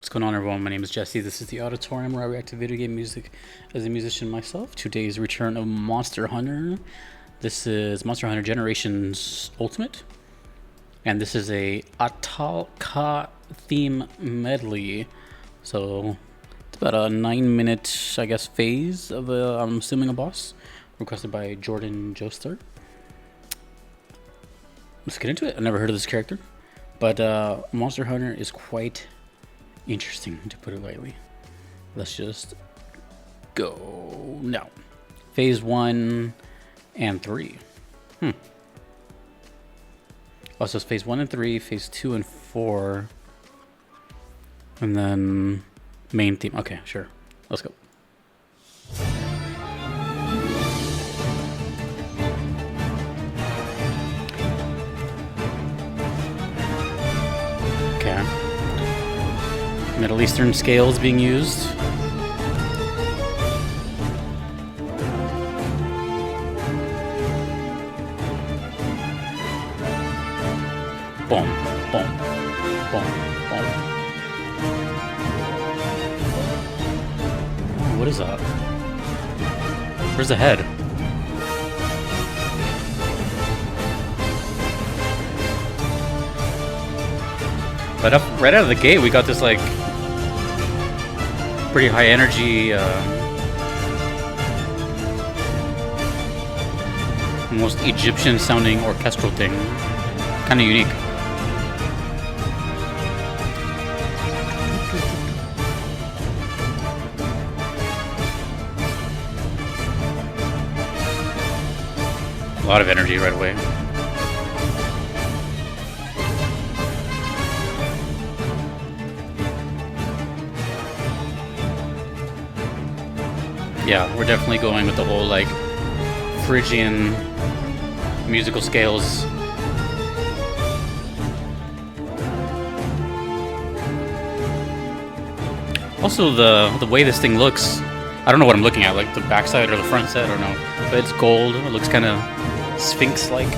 What's going on, everyone? My name is Jesse. This is the Auditorium where I react to video game music as a musician myself. Today's return of Monster Hunter. This is Monster Hunter Generations Ultimate, and this is a Ahtal-Ka theme medley. So it's about a 9-minute, I guess, phase of I'm assuming a boss, requested by Jordan Joester. Let's get into it. I've never heard of this character, but Monster Hunter is quite interesting, to put it lightly. Let's just go now. Phase 1 and 3. Also, it's phase 1 and 3, phase 2 and 4, and then main theme. Okay, sure. Let's go. Okay. Middle Eastern scales being used. Boom, boom, boom, boom. Oh, what is that? Where's the head? Right out of the gate, we got this like pretty high energy, almost Egyptian sounding orchestral thing. Kind of unique. A lot of energy right away. Yeah, we're definitely going with the whole like Phrygian musical scales. Also, the way this thing looks, I don't know what I'm looking at, like the backside or the front side, I don't know. But it's gold. It looks kind of Sphinx-like.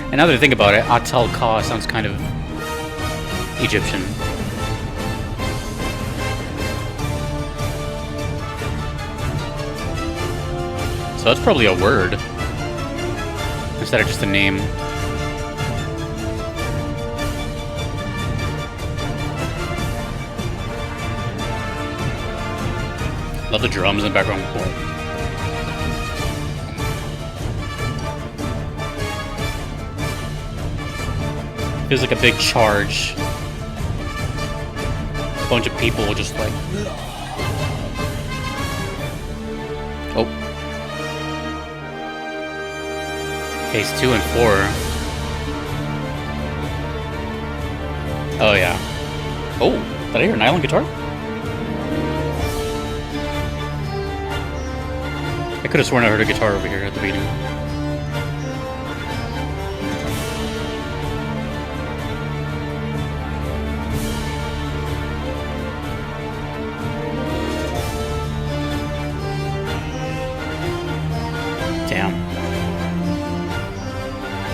And now that I think about it, Ahtal-Ka sounds kind of Egyptian. So that's probably a word instead of just a name. Love the drums in the background. Feels like a big charge. A bunch of people just like... Oh. Phase 2 and 4. Oh yeah. Oh, did I hear a nylon guitar? I could have sworn I heard a guitar over here at the beginning. Damn.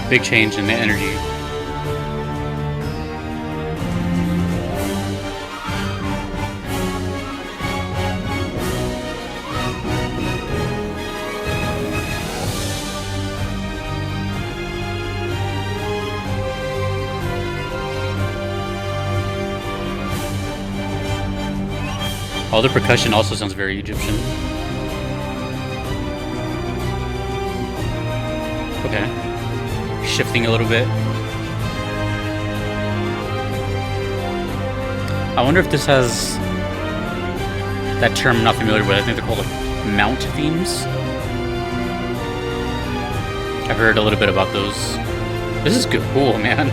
Big change in the energy. All the percussion also sounds very Egyptian. Okay. Shifting a little bit. I wonder if this has that term I'm not familiar with. I think they're called like mount themes. I've heard a little bit about those. This is cool, man.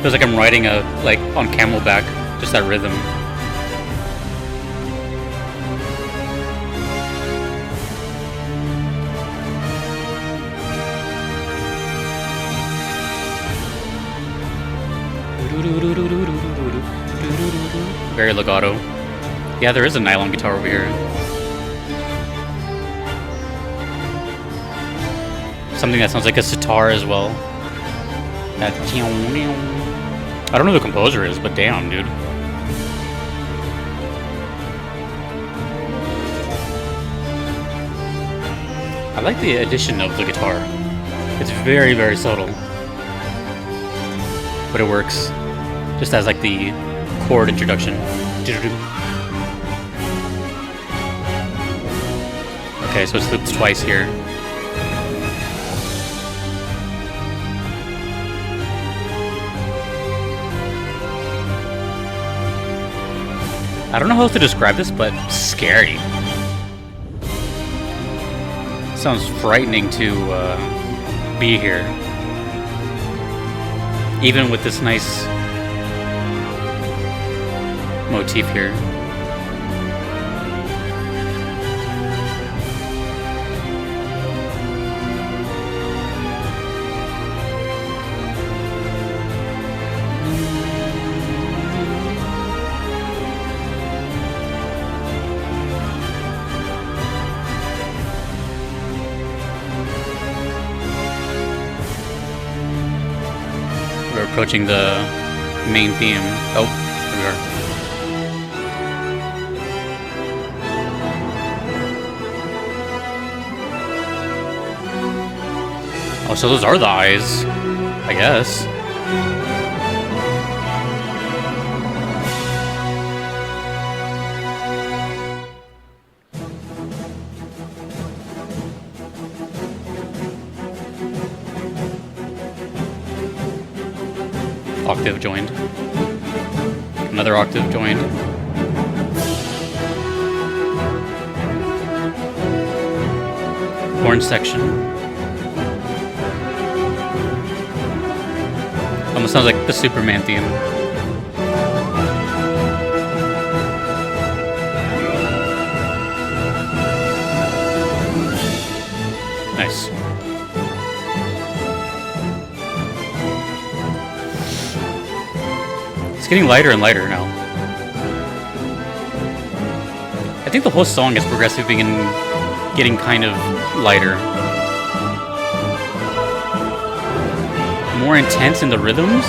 Feels like I'm riding like on camelback, just that rhythm. Very legato. Yeah, there is a nylon guitar over here. Something that sounds like a sitar as well. That I don't know who the composer is, but damn, dude. I like the addition of the guitar. It's very, very subtle, but it works. Just as like the chord introduction. Okay, so it's looped twice here. I don't know how else to describe this, but scary. Sounds frightening to be here. Even with this nice motif here. We're approaching the main theme. Oh, here we are. Oh, so those are the eyes, I guess. Octave joined. Another octave joined. Horn section. Almost sounds like the Superman theme. Nice. It's getting lighter and lighter now. I think the whole song is progressively getting kind of lighter. More intense in the rhythms.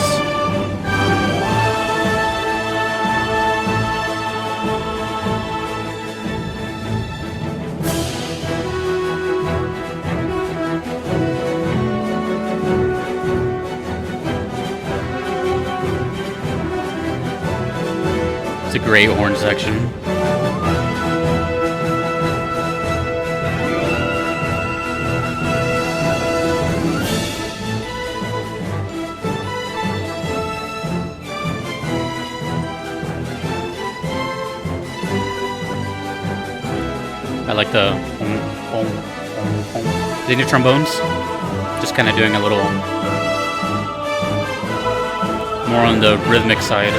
It's a great horn section. I like the the trombones, just kind of doing a little more on the rhythmic side.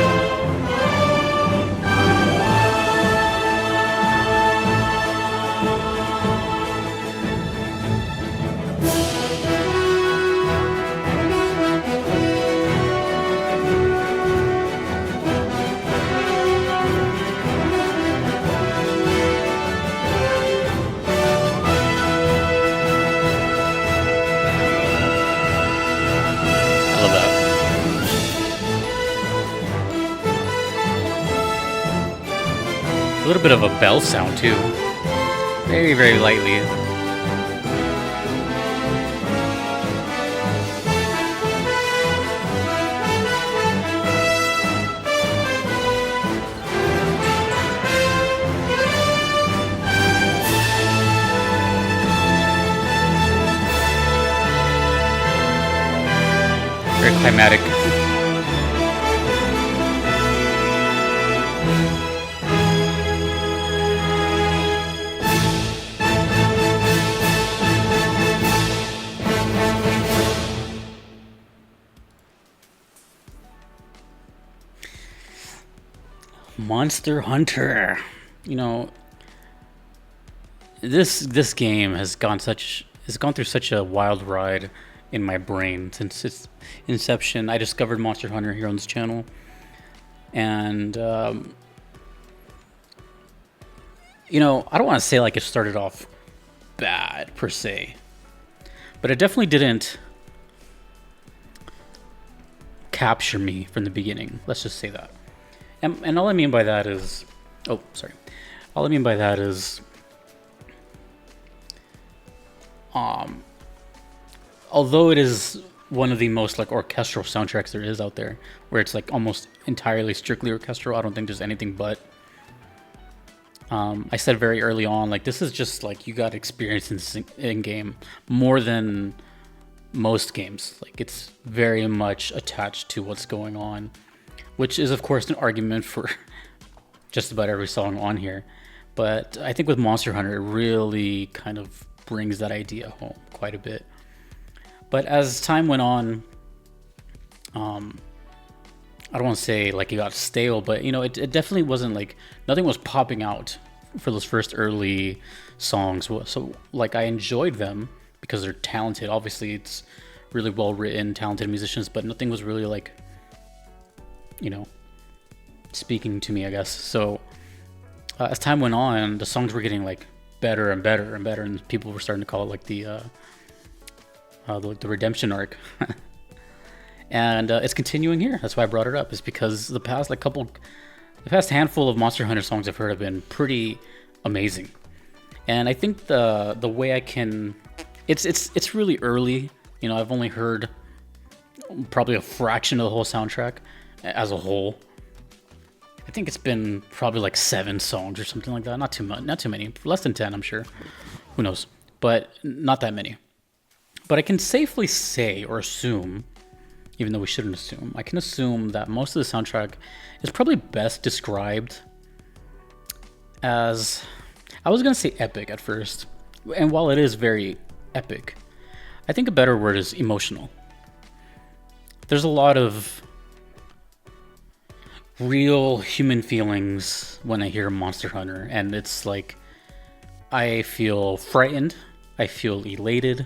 A little bit of a bell sound too. Very, very lightly. Very climatic. Monster Hunter. You know, this game has gone through such a wild ride in my brain since its inception. I discovered Monster Hunter here on this channel, and you know, I don't want to say like it started off bad per se, but it definitely didn't capture me from the beginning. Let's just say that. And all I mean by that is, oh, sorry. All I mean by that is, although it is one of the most like orchestral soundtracks there is out there, where it's like almost entirely strictly orchestral, I don't think there's anything but. I said very early on, like this is just like you got experience in game more than most games. Like it's very much attached to what's going on, which is of course an argument for just about every song on here. But I think with Monster Hunter, it really kind of brings that idea home quite a bit. But as time went on, I don't want to say like it got stale, but you know, it definitely wasn't like nothing was popping out for those first early songs. So like I enjoyed them because they're talented. Obviously, it's really well written, talented musicians, but nothing was really like, you know, speaking to me, I guess. So as time went on, the songs were getting like better and better and better, and people were starting to call it like the redemption arc. And it's continuing here. That's why I brought it up. Is because the past handful of Monster Hunter songs I've heard have been pretty amazing. And I think the way I can, it's really early. You know, I've only heard probably a fraction of the whole soundtrack as a whole. I think it's been probably like 7 songs or something like that. Not too much, not too many. Less than 10, I'm sure. Who knows? But not that many. But I can safely say or assume, even though we shouldn't assume, I can assume that most of the soundtrack is probably best described as, I was going to say epic at first. And while it is very epic, I think a better word is emotional. There's a lot of real human feelings when I hear Monster Hunter, and it's like I feel frightened, I feel elated,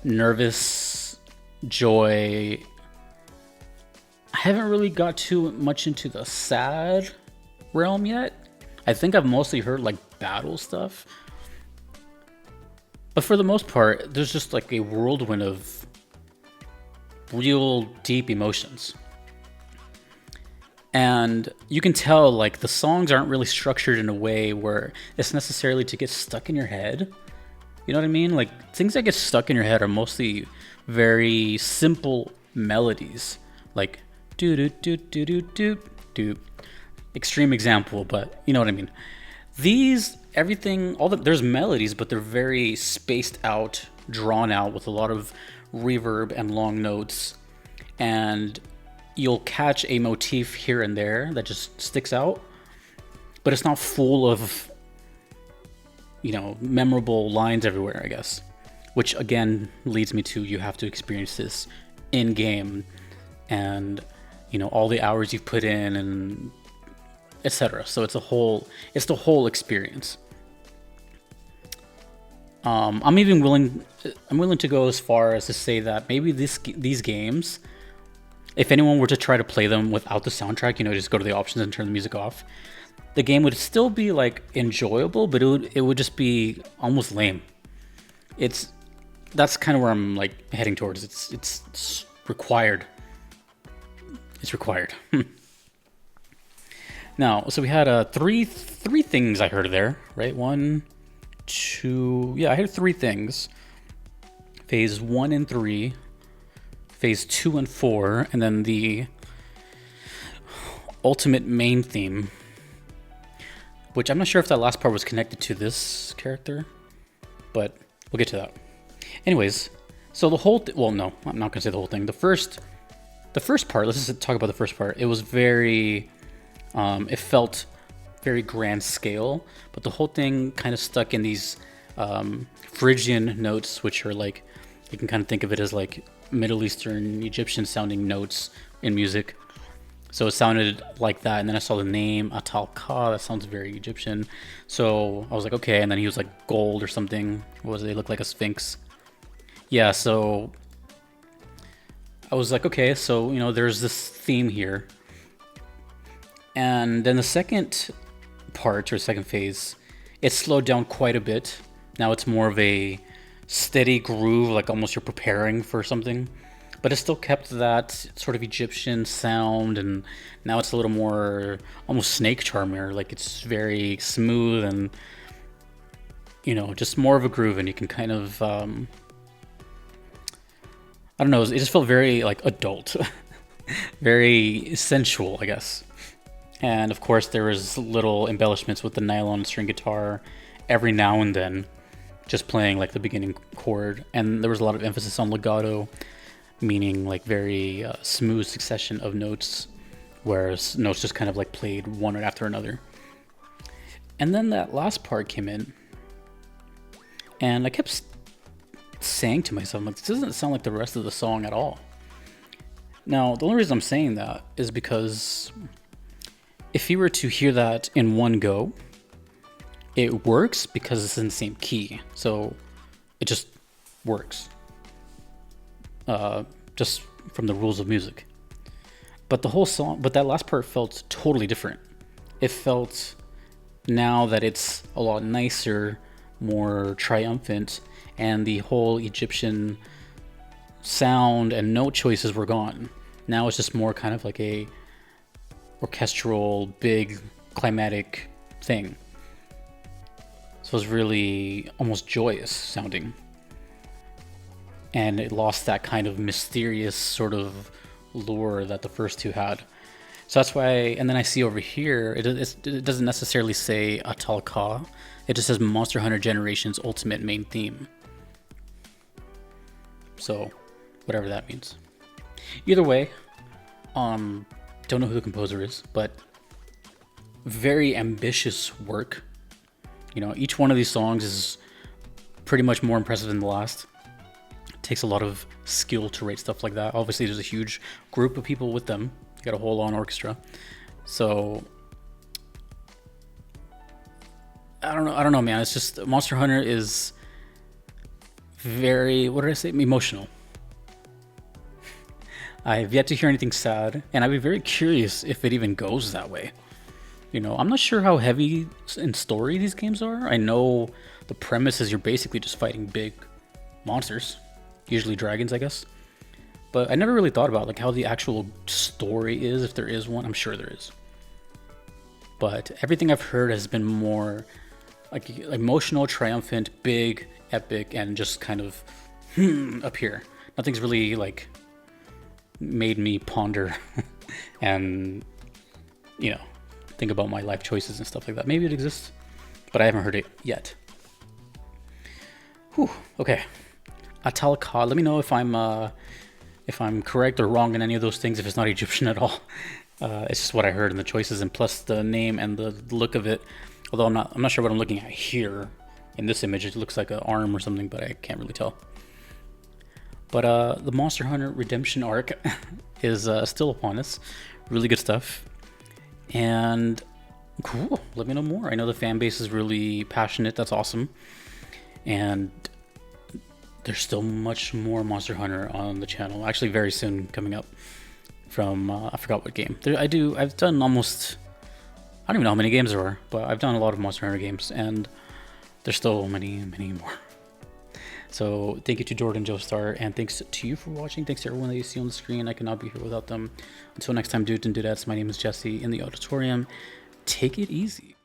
nervous, joy. I haven't really got too much into the sad realm yet. I think I've mostly heard like battle stuff, but for the most part there's just like a whirlwind of real deep emotions. And you can tell like the songs aren't really structured in a way where it's necessarily to get stuck in your head. You know what I mean? Like things that get stuck in your head are mostly very simple melodies, like do do do do do do do. Extreme example, but you know what I mean. These everything, there's melodies, but they're very spaced out, drawn out with a lot of reverb and long notes, and you'll catch a motif here and there that just sticks out, but it's not full of, you know, memorable lines everywhere, I guess. Which again leads me to, you have to experience this in game, and you know, all the hours you've put in and etc. So it's the whole experience. I'm willing to go as far as to say that maybe these games, if anyone were to try to play them without the soundtrack, you know, just go to the options and turn the music off, the game would still be like enjoyable, but it would just be almost lame. That's kind of where I'm like heading towards. It's required. It's required. Now, so we had three things I heard there, right? 1, 2, yeah, I heard 3 things. Phase 1 and 3, phase 2 and 4, and then the ultimate main theme, which I'm not sure if that last part was connected to this character, but we'll get to that. Anyways, so the whole well, no, I'm not gonna say the whole thing. The first part, let's just talk about the first part. It was very, it felt very grand scale, but the whole thing kind of stuck in these Phrygian notes, which are like, you can kind of think of it as like Middle Eastern, Egyptian sounding notes in music. So it sounded like that, and then I saw the name Ahtal-Ka. That sounds very Egyptian. So I was like, okay. And then he was like gold or something. What was it? They looked like a sphinx. Yeah. So I was like, okay. So you know, there's this theme here. And then the second part, or second phase, it slowed down quite a bit. Now it's more of a steady groove, like almost you're preparing for something. but it still kept that sort of Egyptian sound, and now it's a little more almost snake charmer. Like it's very smooth and just more of a groove, and you can kind of I don't know. It just felt very like adult, very sensual, I guess. And of course, there was little embellishments with the nylon string guitar every now and then, just playing like the beginning chord. And there was a lot of emphasis on legato, meaning like very smooth succession of notes, whereas notes just kind of like played one right after another. And then that last part came in, and I kept saying to myself, like, this doesn't sound like the rest of the song at all. Now, the only reason I'm saying that is because if you were to hear that in one go, it works because it's in the same key. So it just works. Just from the rules of music. But the whole song, but that last part felt totally different. It felt, now that it's a lot nicer, more triumphant, and the whole Egyptian sound and note choices were gone. Now it's just more kind of like a orchestral, big, climatic thing. So it's really almost joyous sounding. And it lost that kind of mysterious sort of lure that the first two had. So that's why, and then I see over here, it doesn't necessarily say Ahtal-Ka. It just says Monster Hunter Generations Ultimate Main Theme. So, whatever that means. Either way, don't know who the composer is, but very ambitious work. Each one of these songs is pretty much more impressive than the last. It takes a lot of skill to write stuff like that. Obviously, there's a huge group of people with them. You got a whole on orchestra. So, I don't know, man. It's just, Monster Hunter is very, what did I say? Emotional. I've yet to hear anything sad, and I'd be very curious if it even goes that way. I'm not sure how heavy in story these games are. I know the premise is you're basically just fighting big monsters, usually dragons, I guess. But I never really thought about like how the actual story is, if there is one. I'm sure there is. But everything I've heard has been more like emotional, triumphant, big, epic, and just kind of up here. Nothing's really like made me ponder and think about my life choices and stuff like that. Maybe it exists, but I haven't heard it yet. Whew, okay. Ahtal-Ka. Let me know if I'm correct or wrong in any of those things, if it's not Egyptian at all. It's just what I heard in the choices, and plus the name and the look of it. Although I'm not sure what I'm looking at here. In this image, it looks like an arm or something, but I can't really tell. But the Monster Hunter Redemption arc is still upon us. Really good stuff. And cool, let me know more. I know the fan base is really passionate. That's awesome. And there's still much more Monster Hunter on the channel. Actually, very soon coming up from, I forgot what game. I've done almost, I don't even know how many games there are, but I've done a lot of Monster Hunter games, and there's still many, many more. So thank you to Jordan Joestar, and thanks to you for watching. Thanks to everyone that you see on the screen. I cannot be here without them. Until next time, dudes and dudettes, my name is Jesse in the auditorium. Take it easy.